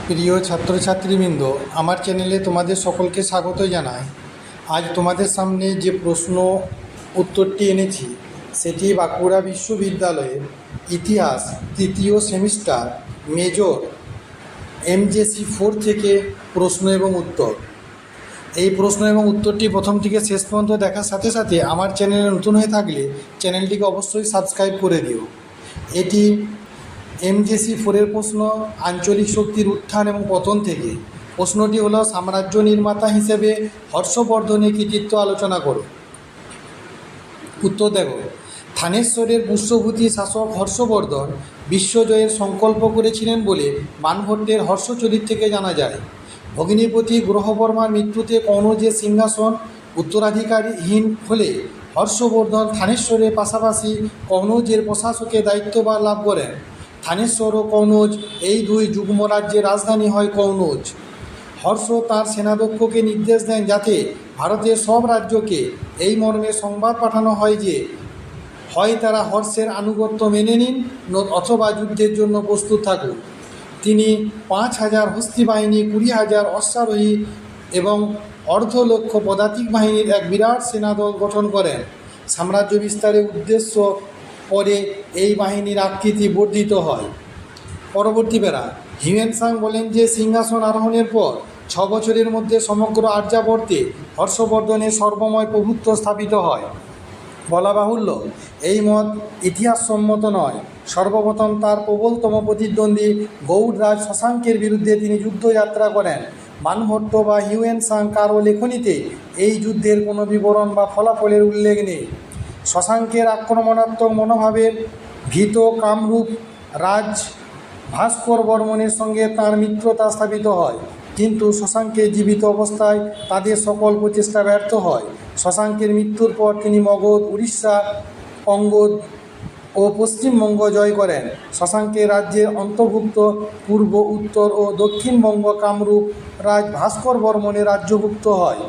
প্রিয় ছাত্রছাত্রীবৃন্দ, আমার চ্যানেলে তোমাদের সকলকে স্বাগত জানাই। আজ তোমাদের সামনে যে প্রশ্ন উত্তরটি এনেছি সেটি বাঁকুড়া বিশ্ববিদ্যালয়ের ইতিহাস তৃতীয় সেমিস্টার মেজর MJC 4 থেকে প্রশ্ন এবং উত্তর। এই প্রশ্ন এবং উত্তরটি প্রথম থেকে শেষ পর্যন্ত দেখার সাথে সাথে আমার চ্যানেলে নতুন হয়ে থাকলে চ্যানেলটিকে অবশ্যই সাবস্ক্রাইব করে দিও। এটি MJC 4-এর প্রশ্ন, আঞ্চলিক শক্তির উত্থান এবং পতন থেকে। প্রশ্নটি হলো, সাম্রাজ্য নির্মাতা হিসেবে হর্ষবর্ধনের কৃতিত্ব আলোচনা করো। উত্তর দেখো, থানেশ্বরের পুষ্যভূতি শাসক হর্ষবর্ধন বিশ্বজয়ের সংকল্প করেছিলেন বলে বাণভট্টের হর্ষচরিত থেকে জানা যায়। ভগিনীপতি গ্রহবর্মার মৃত্যুতে কনৌজের সিংহাসন উত্তরাধিকারীহীন হলে হর্ষবর্ধন থানেশ্বরের পাশাপাশি কনৌজের প্রশাসকের দায়িত্বভার লাভ করেন। থানেশ্বর ও কনৌজ এই দুই যুগ্ম রাজ্যের রাজধানী হয় কনৌজ। হর্ষ তাঁর সেনাধ্যক্ষকে নির্দেশ দেন যাতে ভারতের সব রাজ্যকে এই মর্মে সংবাদ পাঠানো হয় যে হয় তারা হর্ষের আনুগত্য মেনে নিন অথবা যুদ্ধের জন্য প্রস্তুত থাকুন। তিনি 5,000 হস্তি বাহিনী, 20,000 অশ্বারোহী এবং 250,000 পদাতিক বাহিনীর এক বিরাট সেনাদল গঠন করেন। সাম্রাজ্য বিস্তারের উদ্দেশ্য পরে এই বাহিনীর আকৃতি বর্ধিত হয়। পরবর্তী বেড়া, হিউয়েন সাং বলেন যে সিংহাসন আরোহণের পর 6 বছরের মধ্যে সমগ্র আর্যাবর্তে হর্ষবর্ধনের সর্বময় প্রভুত্ব স্থাপিত হয়। বলা বাহুল্য, এই মত ইতিহাসসম্মত নয়। সর্বপ্রথম তার প্রবলতম প্রতিদ্বন্দ্বী গৌড়রাজ শশাঙ্কের বিরুদ্ধে তিনি যুদ্ধযাত্রা করেন। বাণভট্ট বা হিউয়েন সাং কারও লেখনীতে এই যুদ্ধের কোনো বিবরণ বা ফলাফলের উল্লেখ নেই। শশাঙ্কের আক্রমণাত্মক মনোভাবের ভীত কামরূপ রাজ ভাস্কর বর্মনের সঙ্গে তাঁর মিত্রতা স্থাপিত হয়, কিন্তু শশাঙ্কের জীবিত অবস্থায় তাদের সকল প্রচেষ্টা ব্যর্থ হয়। শশাঙ্কের মৃত্যুর পর তিনি মগধ, উড়িষ্যা, অঙ্গদ ও পশ্চিমবঙ্গ জয় করেন। শশাঙ্কের রাজ্যের অন্তর্ভুক্ত পূর্ব, উত্তর ও দক্ষিণবঙ্গ কামরূপ রাজ ভাস্কর বর্মনের রাজ্যভুক্ত হয়।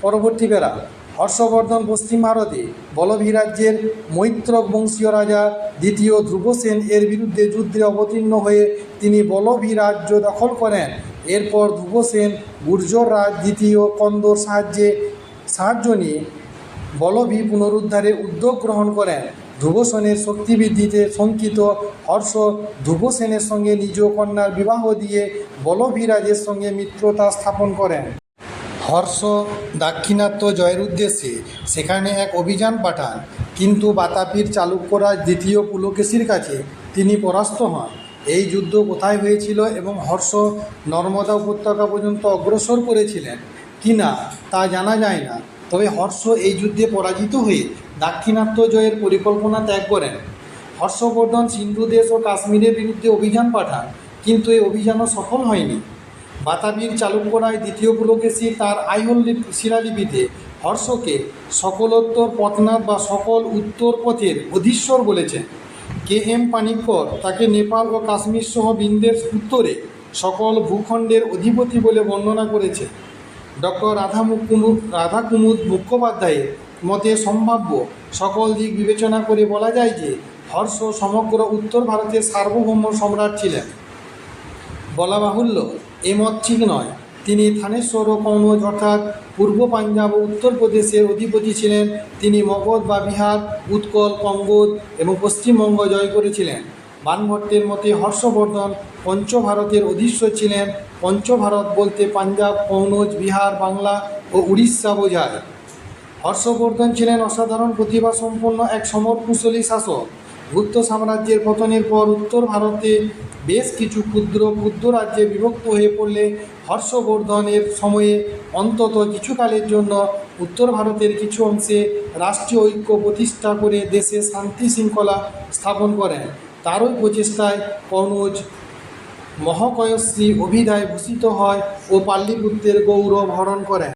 পরবর্তী বেড়া, হর্ষবর্ধন পশ্চিম ভারতে বলভী রাজ্যের মৈত্রক বংশীয় রাজা দ্বিতীয় ধ্রুবসেন এর বিরুদ্ধে যুদ্ধে অবতীর্ণ হয়ে তিনি বলভী রাজ্য দখল করেন। এরপর ধ্রুবসেন গুর্জর রাজ দ্বিতীয় কন্দর সাহায্য নিয়ে বলভী পুনরুদ্ধারের উদ্যোগ গ্রহণ করেন। ধ্রুবসেনের শক্তিবৃদ্ধিতে শঙ্কিত হর্ষ ধ্রুবসেনের সঙ্গে নিজ কন্যার বিবাহ দিয়ে বলভী রাজের সঙ্গে মিত্রতা স্থাপন করেন। হর্ষ দাক্ষিণাত্য জয়ের উদ্দেশ্যে সেখানে এক অভিযান পাঠান, কিন্তু বাতাপির চালুক্যরাজ দ্বিতীয় পুলকেশীর কাছে তিনি পরাস্ত হন। এই যুদ্ধ কোথায় হয়েছিল এবং হর্ষ নর্মদা উপত্যকা পর্যন্ত অগ্রসর করেছিলেন কিনা তা জানা যায় না। তবে হর্ষ এই যুদ্ধে পরাজিত হয়ে দাক্ষিণাত্য জয়ের পরিকল্পনা ত্যাগ করেন। হর্ষবর্ধন সিন্ধু দেশ ও কাশ্মীরের বিরুদ্ধে অভিযান পাঠান, কিন্তু এই অভিযানও সফল হয়নি। বাতাপির চালুক্যরায় দ্বিতীয় পুলকেশী তাঁর আইহোল শিলালিপিতে হর্ষকে সকলোত্তর পথনাথ বা সকল উত্তর পথের অধীশ্বর বলেছেন। KM পানিক্কর তাকে নেপাল ও কাশ্মীর সহ বিন্ধ্যের উত্তরে সকল ভূখণ্ডের অধিপতি বলে বর্ণনা করেছে। ডক্টর রাধাকুমুদ মুখোপাধ্যায়ের মতে সম্ভাব্য সকল দিক বিবেচনা করে বলা যায় যে হর্ষ সমগ্র উত্তর ভারতের সার্বভৌম সম্রাট ছিলেন। বলা বাহুল্য, এ মত ঠিক নয়। তিনি থানেশ্বর ও কনৌজ অর্থাৎ পূর্ব পাঞ্জাব ও উত্তরপ্রদেশের অধিপতি ছিলেন। তিনি মগধ বা বিহার, উৎকল, কঙ্গোদ এবং পশ্চিমবঙ্গ জয় করেছিলেন। বাণভট্টের মতে হর্ষবর্ধন পঞ্চভারতের অধীশ্বর ছিলেন। পঞ্চভারত বলতে পাঞ্জাব, কনৌজ, বিহার, বাংলা ও উড়িষ্যা বোঝায়। হর্ষবর্ধন ছিলেন অসাধারণ প্রতিভাসম্পন্ন এক সমরকুশলী শাসক। গুপ্ত সাম্রাজ্যের পতনের পর উত্তর ভারতে বেশ কিছু ক্ষুদ্র রাজ্যে বিভক্ত হয়ে পড়লে হর্ষবর্ধনের সময়ে অন্তত কিছুকালের জন্য উত্তর ভারতের কিছু অংশে রাষ্ট্রীয় ঐক্য প্রতিষ্ঠা করে দেশে শান্তি শৃঙ্খলা স্থাপন করেন। তারই প্রচেষ্টায় কনৌজ মহাকয়শ্রী অভিধায় ভূষিত হয় ও পাটলিপুত্রের গৌরব হরণ করেন।